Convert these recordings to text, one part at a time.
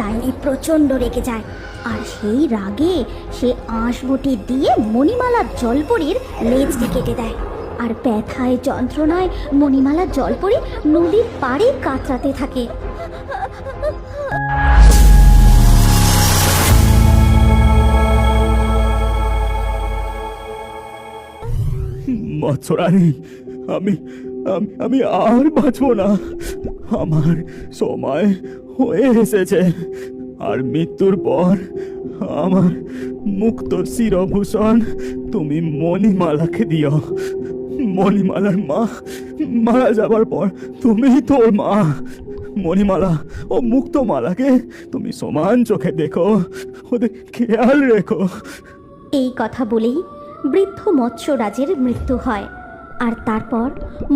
ডাইনি প্রচণ্ড রেগে যায়, আর সেই রাগে সে আঁশবুটি দিয়ে মণিমালার জলপরীর লেজকে কেটে দেয়। আর ব্যথায় যন্ত্রণায় মণিমালার জলপরী নদীর পাড়ে কাতরাতে থাকে। মৎস্যরানী, আমি আমি আমি আর বাঁচবো না। আমার সময় হয়ে এসেছে। আর মৃত্যুর পর আমার মুক্ত শিরভূষণ তুমি মণিমালাকে দিও। মণিমালার মা মারা যাবার পর তুমি তোর মা। মণিমালা ও মুক্তমালাকে তুমি সমান চোখে দেখো, ওদের খেয়াল রেখো। এই কথা বলেই বৃদ্ধ মৎস্যরাজের মৃত্যু হয়। আর তারপর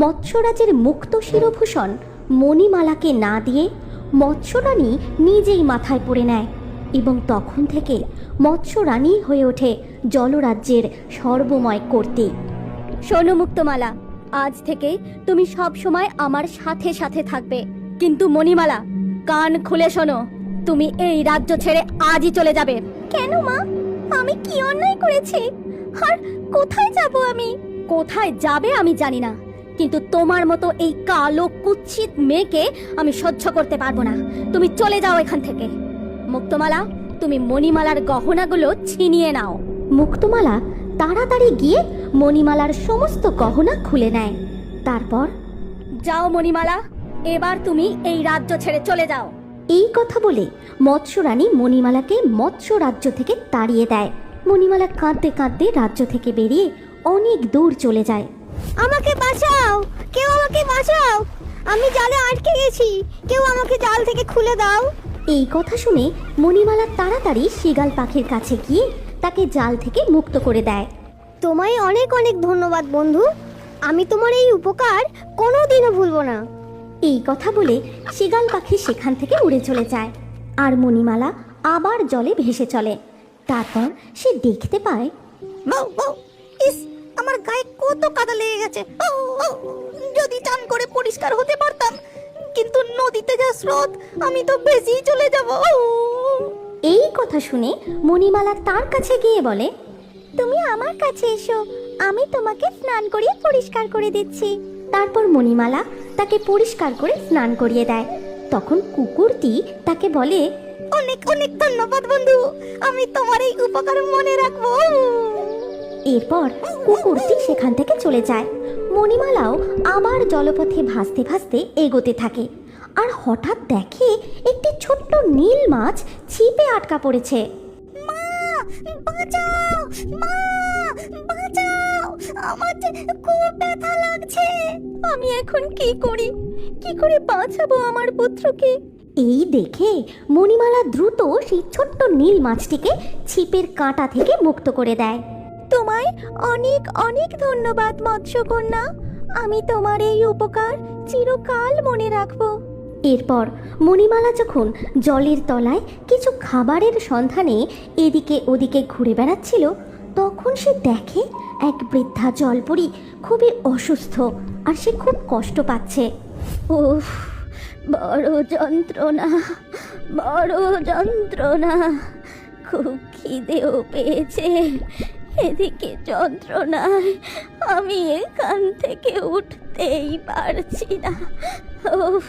মৎস্যরাজের মুক্ত শিরভূষণ মণিমালাকে না দিয়ে মৎস্যরানী নিজেই মাথায় পড়ে নেয়, এবং তখন থেকে মৎস্যরানী হয়ে ওঠে জলরাজ্যের সর্বময় কর্ত্রী। শোনো মুক্তমালা, আজ থেকে তুমি সব সময় আমার সাথে সাথে থাকবে। কিন্তু মণিমালা, কান খুলে শোনো, তুমি এই রাজ্য ছেড়ে আজই চলে যাবে। কেন মা? আমি কি অন্যায় করেছি? আর কোথায় যাব আমি? কোথায় যাবে আমি জানি না, কিন্তু তোমার মতো এই কালো কুৎসিত মেয়েকে আমি সহ্য করতে পারবো না। তুমি চলে যাও এখান থেকে। মুক্তমালা, তুমি মণিমালার গহনাগুলো ছিনিয়ে নাও। মুক্তমালা তাড়াতাড়ি গিয়ে মণিমালার সমস্ত গহনা খুলে নেয়। তারপর, যাও মণিমালা, এবার তুমি এই রাজ্য ছেড়ে চলে যাও। এই কথা বলে মৎস্যরানী মণিমালাকে মৎস্য রাজ্য থেকে তাড়িয়ে দেয়। মণিমালা কাঁদতে কাঁদতে রাজ্য থেকে বেরিয়ে অনেক দূর চলে যায়। আমাকে বাঁচাও, কেউ আমাকে বাঁচাও, আমি জালে আটকে গেছি, কেউ আমাকে জাল থেকে খুলে দাও। এই কথা শুনে মণিমালা তাড়াতাড়ি শৃগাল পাখির কাছে গিয়ে তাকে জাল থেকে মুক্ত করে দেয়। তোমায় অনেক অনেক ধন্যবাদ বন্ধু, আমি তোমার এই উপকার কোনোদিনও ভুলবো না। এই কথা বলে শৃগাল পাখি সেখান থেকে উড়ে চলে যায়। আর মণিমালা আবার জলে ভেসে চলে। তারপর সে দেখতে পায়, ইস, আমার গায়ে কত কাদা লেগে গেছে। যদি চান করে পরিষ্কার হতে পারতাম, কিন্তু নদীতে যা স্রোত, আমি তো ভেসেই চলে যাব। এই কথা শুনে মণিমালা তার কাছে গিয়ে বলে, তুমি আমার কাছে এসো, আমি তোমাকে স্নান করিয়ে পরিষ্কার করে দিচ্ছি। তারপর মণিমালা তাকে পরিষ্কার করে স্নান করিয়ে দেয়। তখন কুকুরটি তাকে বলে, অনেক অনেক ধন্যবাদ বন্ধু, আমি তোমার এই উপকার মনে রাখবো। এরপর কুকুরটি সেখান থেকে চলে যায়। মণিমালাও আবার জলপথে ভাসতে ভাসতে এগোতে থাকে। আর হঠাৎ দেখে একটি ছোট্ট নীল মাছ ছিপে আটকা পড়েছে। মা, বাঁচাও, মা, বাঁচাও, আমার যে খুব ব্যথা লাগছে। আমি এখন কি করি? কি করে বাঁচাবো আমার পুত্রকে? এই দেখে মণিমালা দ্রুত সেই ছোট্ট নীল মাছটিকে ছিপের কাঁটা থেকে মুক্ত করে দেয়। তোমায় অনেক অনেক ধন্যবাদ মৎস্যকন্যা, আমি তোমার এই উপকার চিরকাল মনে রাখবো। এরপর মণিমালা যখন জলের তলায় কিছু খাবারের সন্ধানে এদিকে ওদিকে ঘুরে বেড়াচ্ছিল, তখন সে দেখে এক বৃদ্ধা জলপরী খুবই অসুস্থ, আর সে খুব কষ্ট পাচ্ছে। উফ, বড় যন্ত্রণা, বড় যন্ত্রণা, খুব খিদেও পেয়েছে। এদিকে যন্ত্রণায় আমি এখান থেকে উঠতেই পারছি না। উফ,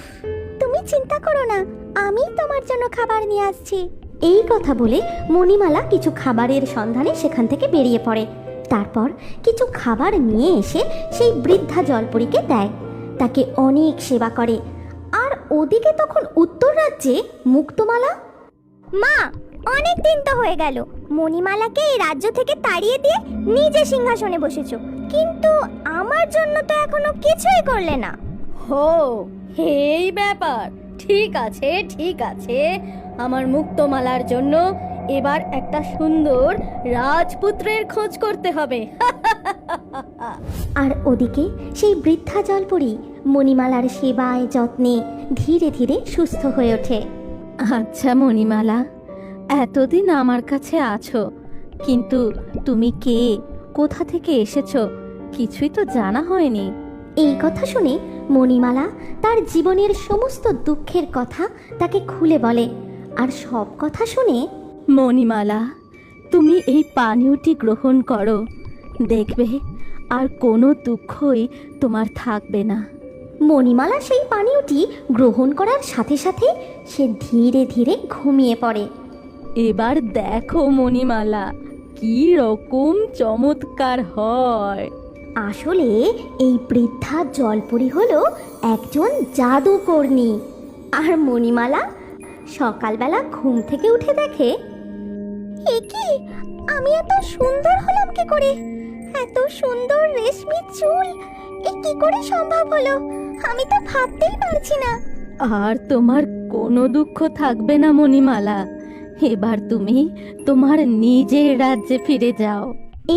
তুমি চিন্তা করো না, আমি তোমার জন্য খাবার নিয়ে আসছি। এই কথা বলে মণিমালা কিছু খাবারের সন্ধানে সেখান থেকে বেরিয়ে পড়ে। তারপর কিছু খাবার নিয়ে এসে সেই বৃদ্ধা জলপরীকে দেয়, তাকে অনেক সেবা করে। আর ওদিকে তখন উত্তর রাজ্যে মুক্তমালা, মা, অনেক দিন তো হয়ে গেল, মণিমালাকে এই রাজ্য থেকে তাড়িয়ে দিয়ে নিজে সিংহাসনে বসেছো, কিন্তু আমার জন্য তো এখনো কিছুই করলে না। হো, এই ব্যাপার, ঠিক আছে ঠিক আছে, আমার মুক্তমালার জন্য এবার একটা সুন্দর রাজপুত্রের খোঁজ করতে হবে। আর ওদিকে সেই বৃদ্ধা জলপরী মণিমালার সেবায় যত্নে ধীরে ধীরে সুস্থ হয়ে ওঠে। আচ্ছা মণিমালা, এতদিন আমার কাছে আছো, কিন্তু তুমি কে, কোথা থেকে এসেছো, কিছুই তো জানা হয়নি। এই কথা শুনে মণিমালা তার জীবনের সমস্ত দুঃখের কথা তাকে খুলে বলে। আর সব কথা শুনে মণিমালা, তুমি এই পানীয়টি গ্রহণ করো, দেখবে আর কোনো দুঃখই তোমার থাকবে না। মণিমালা সেই পানীয়টি গ্রহণ করার সাথে সাথে সে ধীরে ধীরে ঘুমিয়ে পড়ে। এবার দেখো মণিমালা, কি রকম চমৎকার হয়। আসলে এই বৃদ্ধা জলপরি হলো একজন জাদুকর্ণী। আর মণিমালা সকালবেলা ঘুম থেকে উঠে দেখে, এ কি, আমি এত সুন্দর হলাম কি করে? এত সুন্দর রেশমি চুল এ কি করে সম্ভব হলো? আমি তো ভাবতেই পারছি না। আর তোমার কোনো দুঃখ থাকবে না মণিমালা, এবার তুমি তোমার নিজের রাজ্যে ফিরে যাও।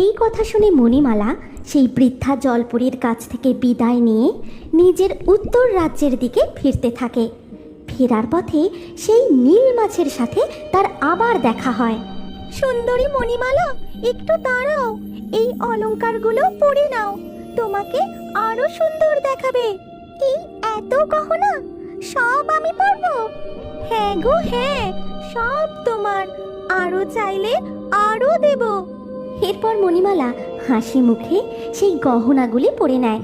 এই কথা শুনে মণিমালা সেই বৃদ্ধা জলপরীর কাছ থেকে বিদায় নিয়ে নিজের উত্তর রাজ্যের দিকে ফিরতে থাকে। ফেরার পথে সেই নীল মাছের সাথে তার আবার দেখা হয়। সুন্দরী মণিমালা, একটু দাঁড়াও, এই অলংকারগুলো পরে নাও, তোমাকে আরো সুন্দর দেখাবে। এই এত গহনা সব আমি পরবো? হ্যাঁ গো হ্যাঁ, সব তোমার, আরো চাইলে আরো দেব। এরপর মণিমালা হাসি মুখে সেই গহনাগুলি পরে নেয়।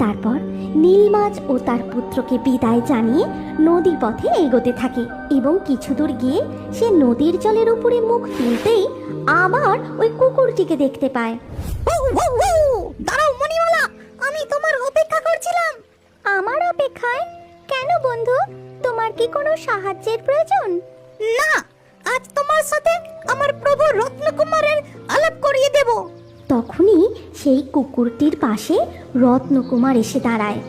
তারপর নীলমাছ ও তার পুত্রকে বিদায় জানিয়ে নদী পথে এগোতে থাকে এবং কিছু দূর গিয়ে সে নদীর জলের উপরে মুখ তুলতেই আবার ওই কুকুরটিকে দেখতে পায়। দাঁড়াও মণিমালা, আমি তোমার অপেক্ষা করছিলাম। আমার অপেক্ষায়? কেন বন্ধু, তোমার কি কোনো সাহায্যের প্রয়োজন? না, আজ তোমার সাথে আমার প্রভু রত্নকুমারের আলাপ করিয়ে দেব। তখনই সেই কুকুরটির পাশে রত্নকুমার এসে দাঁড়ায়।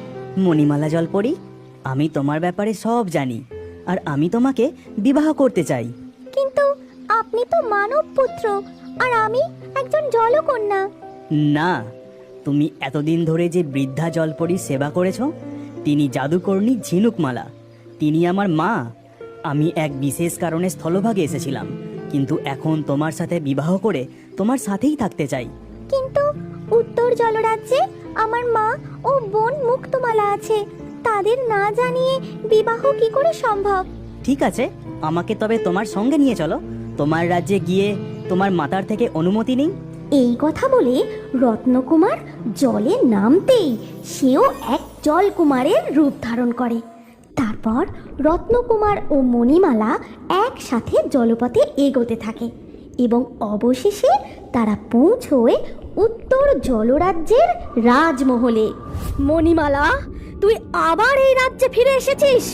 মণিমালা জলপরি, আমি তোমার ব্যাপারে সব জানি, আর আমি তোমাকে বিবাহ করতে চাই। কিন্তু আপনি তো মানব পুত্র আর আমি একজন জলকন্যা। না, তুমি এতদিন ধরে যে বৃদ্ধা জলপরির সেবা করেছ, তিনি জাদুকর্ণী ঝিনুকমালা, তিনি আমার মা। আমি এক বিশেষ কারণে স্থলভাগে এসেছিলাম, কিন্তু এখন তোমার সাথে বিবাহ করে তোমার সাথেই থাকতে চাই। কিন্তু উত্তর জলরাজ্যে আমার মা ও বোন মুক্তমালা আছে, তাদের না জানিয়ে বিবাহ কি করে সম্ভব? ঠিক আছে, আমাকে তবে তোমার সঙ্গে নিয়ে চলো, তোমার রাজ্যে গিয়ে তোমার মাতার থেকে অনুমতি নিই। এই কথা বলে রত্নকুমার জলে নামতেই সেও এক জলকুমারের রূপ ধারণ করে। তারপর রত্নকুমার ও মণিমালা একসাথে জলপথে এগোতে থাকে এবং অবশেষে তারা পৌঁছয় উত্তর জলরাজ্যের রাজমহলে। মণিমালা, তুই আবার এই রাজ্যে ফিরে এসেছিস?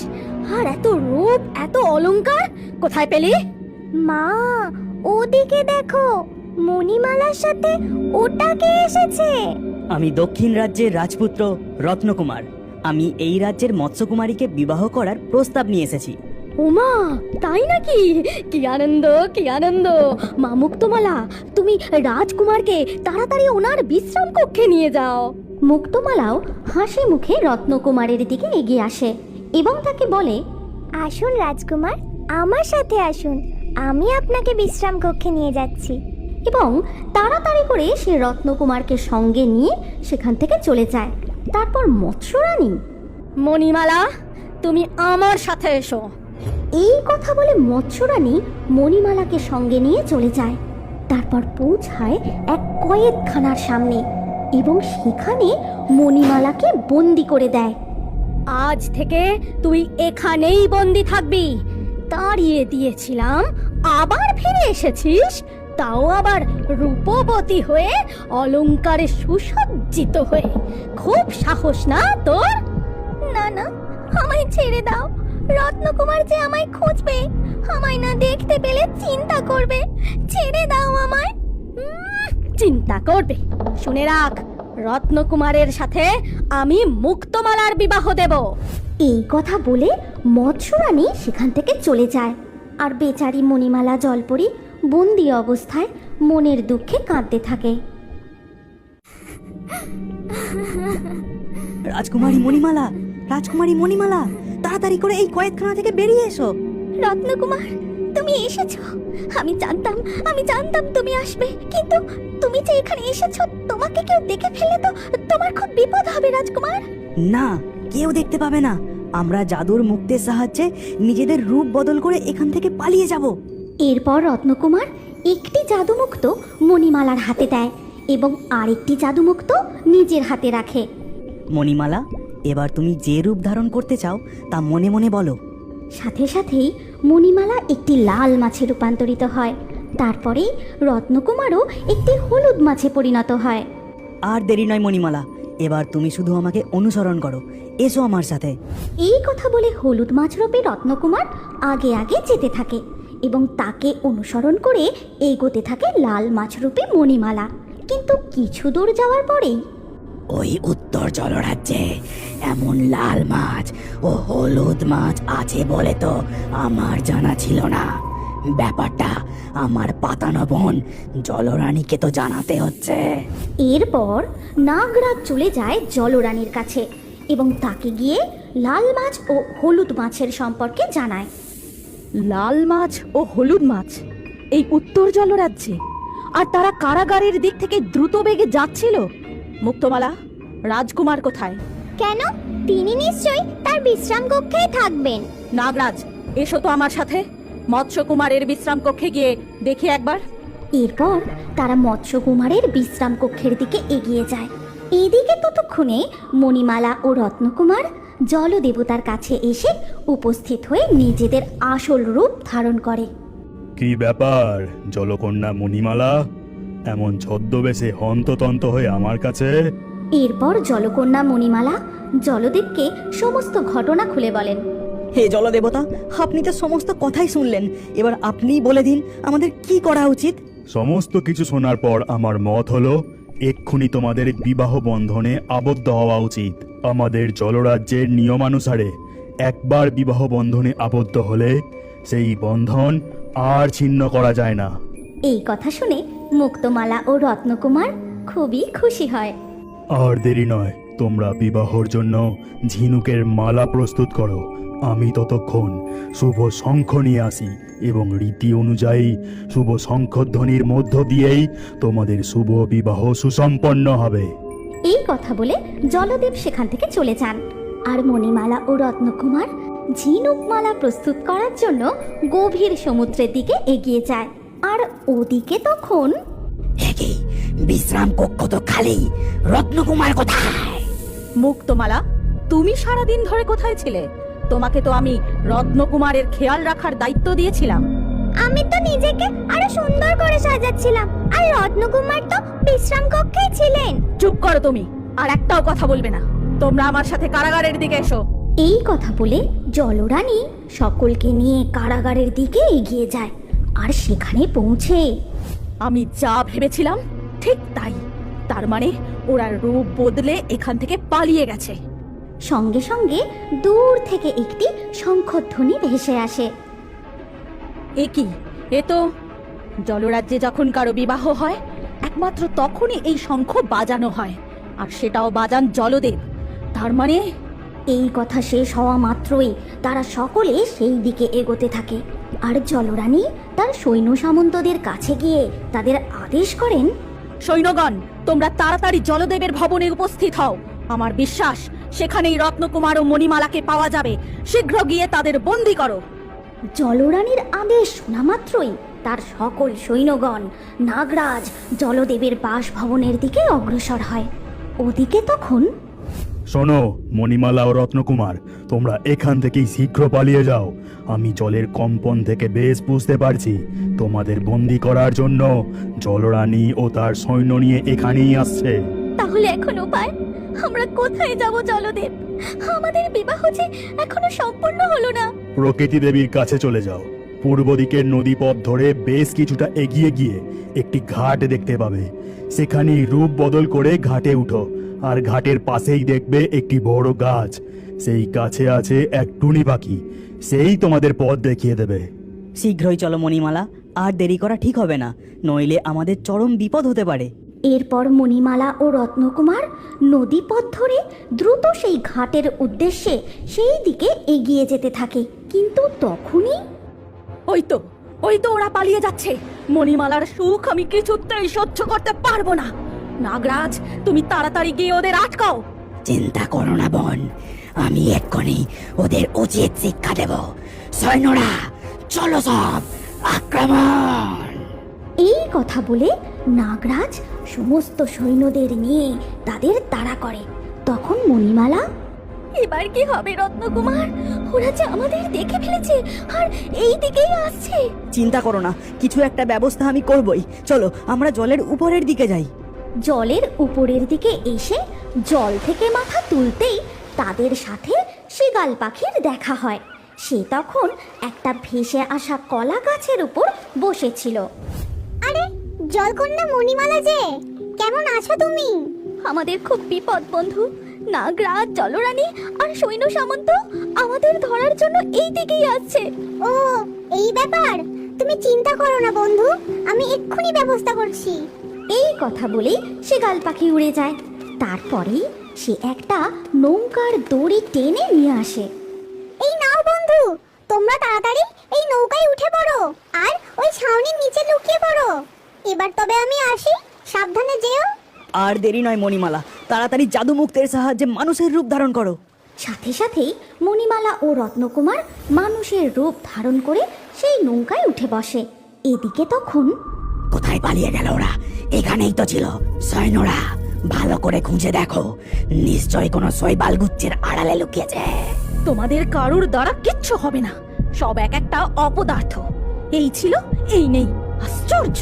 আর এত রূপ, এত অলংকার কোথায় পেলি? মা, ওদিকে দেখো, মণিমালার সাথে ওটাকে এসেছে। আমি দক্ষিণ রাজ্যের রাজপুত্র রত্নকুমার। আমি এই রাজ্যের মৎস্যকুমারীকে বিবাহ করার প্রস্তাব নিয়ে এসেছি। ওমা, তাই নাকি? কি আনন্দ, কি আনন্দ! মা মুক্তমালা, তুমি রাজকুমারকে তাড়াতাড়ি ওনার বিশ্রাম কক্ষে নিয়ে যাও। মুক্তমালাও হাসি মুখে রত্নকুমারের দিকে এগিয়ে আসে এবং তাকে বলে, আসুন রাজকুমার, আমার সাথে আসুন, আমি আপনাকে বিশ্রাম কক্ষে নিয়ে যাচ্ছি। এবং তাড়াতাড়ি করে সে রত্নকুমারকে সঙ্গে নিয়ে সেখান থেকে চলে যায়। তারপর মৎস্যরানী, মণিমালা, তুমি আমার সাথে এসো। এই কথা বলে মৎস্যরানী মণিমালাকে সঙ্গে নিয়ে চলে যায়। তারপর পৌঁছায় এক কয়েদখানার সামনে এবং সেখানে মণিমালাকে বন্দি করে দেয়। আজ থেকে তুই এখানেই বন্দি থাকবি। তাড়িয়ে দিয়েছিলাম, আবার ফিরে এসেছিস, তাও আবার রূপবতী হয়ে, অলংকারে সুসজ্জিত হয়ে। খুব সাহস না তোর? না না, আমায় ছেড়ে দাও, রত্নকুমার যে আমায় খুঁজবে, আমায় না দেখতে পেলে চিন্তা করবে, ছেড়ে দাও আমায়। চিন্তা করবে? শুনে রাখ, রত্নকুমারের সাথে আমি মুক্তমালার বিবাহ দেব। এই কথা বলে মৎস্যরানী সেখান থেকে চলে যায়। আর বেচারি মণিমালা জলপরি বন্দি অবস্থায় মনের দুঃখে কাঁদতে থাকে। রাজকুমারী মণিমালা, রাজকুমারী মণিমালা, তাড়াতাড়ি করে এই কয়েদখানা থেকে বেরিয়ে এসো। রত্নকুমার, তুমি এসেছো। আমি জানতাম তুমি আসবে, কিন্তু তুমি যে এখানে এসেছো, তোমাকে কেউ দেখে ফেললে তো তোমার খুব বিপদ হবে রাজকুমার। না, কেউ দেখতে পাবে না, আমরা জাদুর মুক্তের সাহায্যে নিজেদের রূপ বদল করে এখান থেকে পালিয়ে যাব। এরপর রত্নকুমার একটি জাদুমুক্ত মণিমালার হাতে দেয় এবং আরেকটি জাদুমুক্ত নিজের হাতে রাখে। মণিমালা, এবার তুমি যে রূপ ধারণ করতে চাও তা মনে মনে বলো। সাথে সাথেই মণিমালা একটি লাল মাছে রূপান্তরিত হয়। তারপরে রত্নকুমারও একটি হলুদ মাছে পরিণত হয়। আর দেরি নয় মণিমালা, এবার তুমি শুধু আমাকে অনুসরণ করো, এসো আমার সাথে। এই কথা বলে হলুদ মাছ রূপে রত্নকুমার আগে আগে যেতে থাকে এবং তাকে অনুসরণ করে এগোতে থাকে লাল মাছ রূপে মণিমালা। কিন্তু কিছু দূর যাওয়ার পরেই ওই উত্তর জলরাজ্যে এমন লাল মাছ ও হলুদ মাছ আছে বলে তো আমার জানা ছিল না। ব্যাপারটা আমার পাতানো বোন জলরানীকে তো জানাতে হচ্ছে। এরপর নাগরাজ চলে যায় জলরানীর কাছে এবং তাকে গিয়ে লাল মাছ ও হলুদ মাছের সম্পর্কে জানায়। লাল মাছ ও হলুদ মাছ এই উত্তর জলরাজ্যে, আর তারা কারাগারের দিক থেকে দ্রুত বেগে যাচ্ছিল। মুক্তমালা, রাজকুমার কোথায়? কেন? তিনি নিশ্চয়ই তার বিশ্রাম কক্ষেই থাকবেন। নাগরাজ, এসো তো আমার সাথে। মৎস্যকুমারের বিশ্রাম কক্ষে গিয়ে দেখি একবার। এরপর তারা মৎস্যকুমারের বিশ্রাম কক্ষের দিকে এগিয়ে যায়। এদিকে ততক্ষণে মণিমালা ও রত্নকুমার জলদেবতার কাছে এসে উপস্থিত হয়ে নিজেদের আসল রূপ ধারণ করে। কি ব্যাপার জলকন্যা মণিমালা, এমন ছদ্মবেশে হন্ততন্ত হয়ে আমার কাছে? এরপর জলকন্যা মণিমালা জলদেবকে সমস্ত ঘটনা খুলে বলেন। হে জলদেবতা, আপনি তো সমস্ত কথাই শুনলেন, এবার আপনিই বলে দিন আমাদের কি করা উচিত। সমস্ত কিছু শোনার পর আমার মত হলো এক্ষুনি তোমাদের বিবাহ বন্ধনে আবদ্ধ হওয়া উচিত। আমাদের জলরাজ্যের নিয়মানুসারে একবার বিবাহ বন্ধনে আবদ্ধ হলে সেই বন্ধন আর ছিন্ন করা যায় না। এই কথা শুনে মুক্তমালা ও রত্নকুমার খুবই খুশি হয়। আর দেরি নয়, তোমরা বিবাহর জন্য ঝিনুকের মালা প্রস্তুত করো। আমি ততক্ষণ শুভ শঙ্খ নিয়ে আসি এবং রীতি অনুযায়ী শুভ শঙ্খধ্বনির মধ্য দিয়েই তোমাদের শুভ বিবাহ সুসম্পন্ন হবে। এই কথা বলে জলদেব সেখান থেকে চলে যান। আর মণিমালা ও রত্নকুমার ঝিনুক মালা প্রস্তুত করার জন্য গভীর সমুদ্রের দিকে এগিয়ে যায়। আর ওদিকে তখন একই বিশ্রাম কক্ষ তো খালি, রত্নকুমার কোথায়? মুক্তমালা, তুমি সারাদিন ধরে কোথায় ছিলে? তোমাকে তো আমি রত্নকুমারের খেয়াল রাখার দায়িত্ব দিয়েছিলাম। আমি তো নিজেকে আরো সুন্দর করে সাজাচ্ছিলাম, আর রত্নকুমার তো বিশ্রাম কক্ষেই ছিলেন। চুপ করো তুমি, আর একটাও কথা বলবে না। তোমরা আমার সাথে কারাগারের দিকে এসো। এই কথা বলে জলরানী সকলকে নিয়ে কারাগারের দিকে এগিয়ে যায়। আর সেখানে পৌঁছে আমি যা ভেবেছিলাম ঠিক তাই। তার মানে ওরা রূপ বদলে এখান থেকে পালিয়ে গেছে। সঙ্গে সঙ্গে দূর থেকে একটি শঙ্খধ্বনি ভেসে আসে। এ কি? এ তো জলরাজ্যে যখন কারো বিবাহ হয় একমাত্র তখনই এই শঙ্খ বাজানো হয়, আর সেটাও বাজান জলদেব। তার মানে এই কথা শেষ হওয়া মাত্রই তারা সকলে সেই দিকে এগোতে থাকে। আর জলরানী তার সৈন্য সামন্তদের কাছে গিয়ে তাদের আদেশ করেন, সৈন্যগণ, তোমরা তাড়াতাড়ি জলদেবের ভবনে উপস্থিত হও। আমার বিশ্বাস সেখানেই রত্নকুমার ও মণিমালাকে পাওয়া যাবে। শীঘ্র গিয়ে তাদের বন্দী করো। জলরানীর আদেশ শোনা মাত্রই তার সকল সৈন্যগণ নাগরাজ জলদেবের বাসভবনের দিকে অগ্রসর হয়। ওদিকে তখন শোনো মণিমালা ও রত্নকুমার, তোমরা এখান থেকেই শীঘ্র পালিয়ে যাও। আমি জলের কম্পন থেকে বেশ বুঝতে পারছি তোমাদের বন্দি করার জন্য জলরানী ও তার সৈন্য নিয়ে এখানেই আসছে। তাহলে এখন উপায়? আমরা কোথায় যাব জলদেব? আমাদের বিবাহ যে এখনো সম্পূর্ণ হলো না। প্রকৃতি দেবীর কাছে চলে যাও। পূর্ব দিকের নদীপথ ধরে বেশ কিছুটা এগিয়ে গিয়ে একটি ঘাট দেখতে পাবে। সেখানেই রূপ বদল করে ঘাটে উঠো, আর ঘাটের পাশেই দেখবে একটি বড় গাছ। সেই গাছে আছে এক টুনি পাখি, সেই তোমাদের পথ দেখিয়ে দেবে। শীঘ্রই চলো মণিমালা, আর দেরি করা ঠিক হবে না, নইলে আমাদের চরম বিপদ হতে পারে। এরপর মণিমালা ও রত্নকুমার নদীপথ ধরে দ্রুত সেই ঘাটের উদ্দেশ্যে সেই দিকে এগিয়ে যেতে থাকে। কিন্তু তখনই ওই তো ওরা পালিয়ে যাচ্ছে। মণিমালার সুখ আমি কিছুতেই সহ্য করতে পারবো না। নাগরাজ, তুমি তাড়াতাড়ি গিয়ে ওদের আটকাও। চিন্তা করো না বোন, আমি এক্ষুনি ওদের উচিত শিক্ষা দেব। সৈন্যরা চলো, সব আক্রমণ! এই কথা বলে নাগরাজ সমস্ত সৈন্যদের নিয়ে তাদের তাড়া করে। তখন মণিমালা, এবার কি হবে রত্নকুমার? ওরা যে আমাদের দেখে ফেলেছে আর এই দিকেই আসছে। চিন্তা করো না, কিছু একটা ব্যবস্থা আমি করবই। চলো আমরা জলের উপরের দিকে যাই। জলের উপরের দিকে এসে জল থেকে মাথা তুলতেই তাদের সাথে শৃগাল পাখির দেখা হয়। সে তখন একটা ভেসে আসা কলা গাছের উপর বসেছিল। আরে জলকন্যা মণিমালা যে, কেমন আছো তুমি? আমাদের খুব বিপদ বন্ধু। নাগরাজ, জলরানী আর সৈন্য সামন্ত আমাদের ধরার জন্য এই দিকেই আসছে। ও, এই ব্যাপার। তুমি চিন্তা করো না বন্ধু, আমি এক্ষুনি ব্যবস্থা করছি। এই কথা বলেই শৃগাল পাখি উড়ে যায়। তারপরেই সে একটা নৌকার দড়ি টেনে নিয়ে আসে। এই নাও বন্ধু, তোমরা তাড়াতাড়ি এই নৌকায় উঠে পড়ো আর ওই ছাউনির নিচে লুকিয়ে পড়ো। এবার তবে আমি আসি, সাবধানে যেও। আর দেরি নয় মণিমালা, তাড়াতাড়ি জাদু মুক্তের সাহায্যে মানুষের রূপ ধারণ করো। সাথে সাথেই মণিমালা ও রত্নকুমার মানুষের রূপ ধারণ করে সেই নৌকায় উঠে বসে। এদিকে তখন কোথায় পালিয়ে গেল ওরা? এখানেই তো ছিল। সৈন্যরা ভালো করে খুঁজে দেখো, নিশ্চয়ই কোনো শৈবাল গুচ্ছের আড়ালে লুকিয়েছে। তোমাদের কারুর দ্বারা কিচ্ছু হবে না, সব এক একটা অপদার্থ। এই ছিল, এই নেই। আশ্চর্য!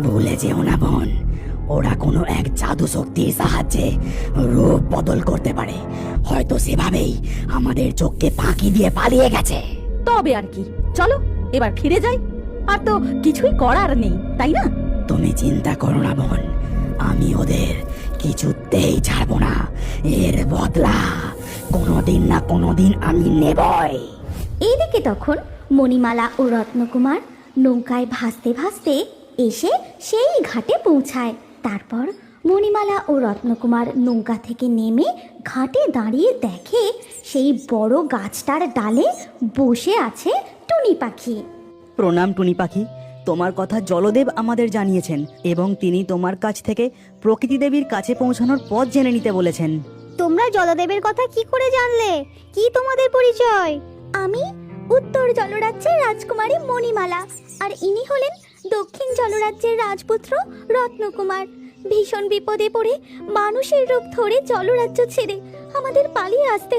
ভুলে যেও না বোন, ওরা কোনো এক জাদু শক্তির সাহায্যে রূপ বদল করতে পারে। হয়তো সেভাবেই আমাদের চোখকে ফাঁকি দিয়ে পালিয়ে গেছে। তবে আর কি, চলো এবার ফিরে যাই। আর তো কিছুই করার নেই, তাই না? তুমি চিন্তা করো না বোন, আমি ওদের কিছুতেই ছাড়বো না। এর বদলা কোনোদিন না কোনোদিন আমি নেবই। এইদিকে তখন মণিমালা ও রত্নকুমার নৌকায় ভাসতে ভাসতে এসে সেই ঘাটে পৌঁছায়। তারপর মণিমালা ও রত্নকুমার নৌকা থেকে নেমে ঘাটে দাঁড়িয়ে দেখে সেই বড় গাছটার ডালে বসে আছে টুনি পাখি। প্রণাম টুনি পাখি, তোমার কথা জলদেব আমাদের জানিয়েছেন এবং তিনি তোমার কাছ থেকে প্রকৃতি দেবীর কাছে পৌঁছানোর পথ জেনে নিতে বলেছেন। তোমরা জলদেবের কথা কি করে জানলে? কি তোমাদের পরিচয়? আমি উত্তর জলরাজ্যের রাজকুমারী মণিমালা, আর ইনি হলেন দক্ষিণ জলরাজ্যের রাজপুত্র রত্নকুমার। ভীষণ বিপদে পড়ে মানুষের রূপ ধরে জলরাজ্য ছেড়ে আমাদের পালিয়ে আসতে